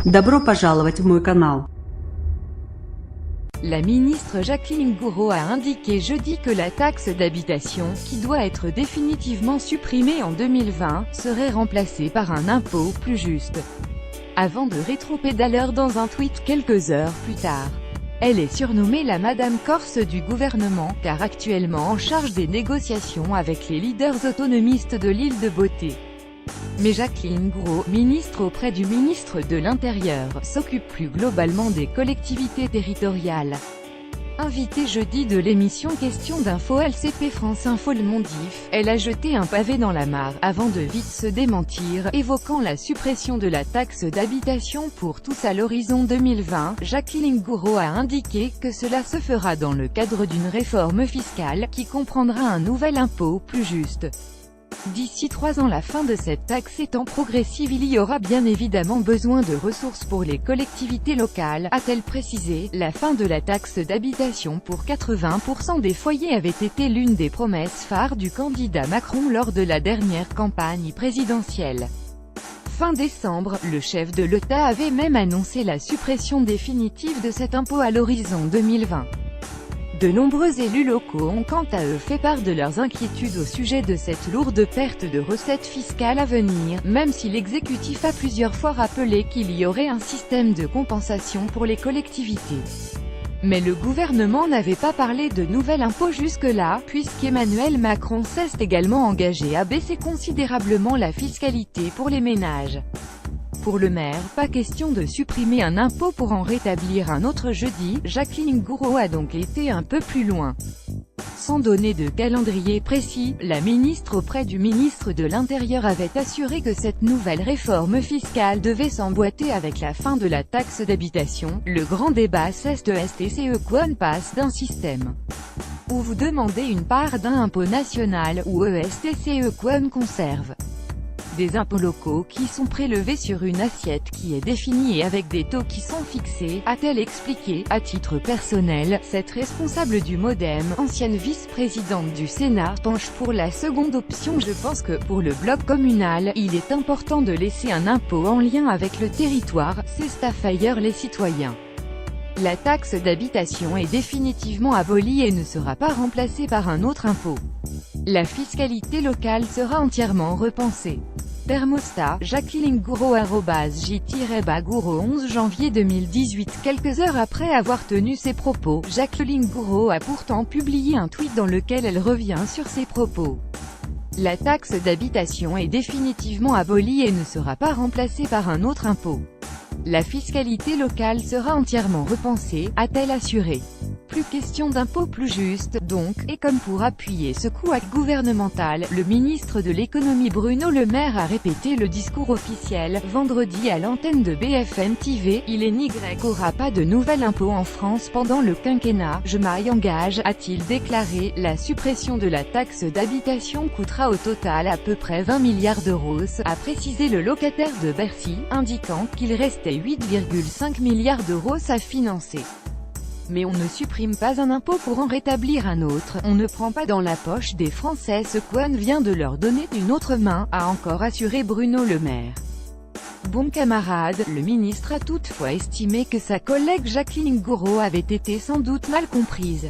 Добро пожаловать в мой канал. La ministre Jacqueline Gourault a indiqué jeudi que la taxe d'habitation, qui doit être définitivement supprimée en 2020, serait remplacée par un impôt plus juste. Avant de rétropédaler dans un tweet quelques heures plus tard. Elle est surnommée la Madame Corse du gouvernement, car actuellement en charge des négociations avec les leaders autonomistes de l'île de Beauté. Mais Jacqueline Gourault, ministre auprès du ministre de l'Intérieur, s'occupe plus globalement des collectivités territoriales. Invitée jeudi de l'émission Question d'Info LCP France Info Le Mondif, elle a jeté un pavé dans la mare, avant de vite se démentir, évoquant la suppression de la taxe d'habitation pour tous à l'horizon 2020. Jacqueline Gourault a indiqué que cela se fera dans le cadre d'une réforme fiscale, qui comprendra un nouvel impôt plus juste. D'ici 3 ans, la fin de cette taxe étant progressive, il y aura bien évidemment besoin de ressources pour les collectivités locales, a-t-elle précisé. La fin de la taxe d'habitation pour 80% des foyers avait été l'une des promesses phares du candidat Macron lors de la dernière campagne présidentielle. Fin décembre, le chef de l'État avait même annoncé la suppression définitive de cet impôt à l'horizon 2020. De nombreux élus locaux ont quant à eux fait part de leurs inquiétudes au sujet de cette lourde perte de recettes fiscales à venir, même si l'exécutif a plusieurs fois rappelé qu'il y aurait un système de compensation pour les collectivités. Mais le gouvernement n'avait pas parlé de nouvel impôt jusque-là, puisqu'Emmanuel Macron s'est également engagé à baisser considérablement la fiscalité pour les ménages. Pour le maire, pas question de supprimer un impôt pour en rétablir un autre jeudi. Jacqueline Gourault a donc été un peu plus loin. Sans donner de calendrier précis, la ministre auprès du ministre de l'Intérieur avait assuré que cette nouvelle réforme fiscale devait s'emboîter avec la fin de la taxe d'habitation. Le grand débat c'est de STCE qu'on passe d'un système où vous demandez une part d'un impôt national ou ESTCE qu'on conserve des impôts locaux qui sont prélevés sur une assiette qui est définie et avec des taux qui sont fixés, a-t-elle expliqué. À titre personnel, cette responsable du MoDem, ancienne vice-présidente du Sénat, penche pour la seconde option. Je pense que, pour le bloc communal, il est important de laisser un impôt en lien avec le territoire, c'est Staffire les citoyens. La taxe d'habitation est définitivement abolie et ne sera pas remplacée par un autre impôt. La fiscalité locale sera entièrement repensée. Thermostat, Jacqueline Gourault j-Gourault 11 janvier 2018. Quelques heures après avoir tenu ses propos, Jacqueline Gourault a pourtant publié un tweet dans lequel elle revient sur ses propos. La taxe d'habitation est définitivement abolie et ne sera pas remplacée par un autre impôt. La fiscalité locale sera entièrement repensée, a-t-elle assuré. Plus question d'impôts plus justes, donc, et comme pour appuyer ce couac gouvernemental, le ministre de l'économie Bruno Le Maire a répété le discours officiel, vendredi à l'antenne de BFM TV, il n'y aura pas de nouvel impôt en France pendant le quinquennat, je m'y engage, a-t-il déclaré. La suppression de la taxe d'habitation coûtera au total à peu près 20 milliards d'euros, a précisé le locataire de Bercy, indiquant qu'il restait 8,5 milliards d'euros à financer. Mais on ne supprime pas un impôt pour en rétablir un autre, on ne prend pas dans la poche des Français ce qu'on vient de leur donner d'une autre main, a encore assuré Bruno Le Maire. Bon camarade, le ministre a toutefois estimé que sa collègue Jacqueline Gourault avait été sans doute mal comprise.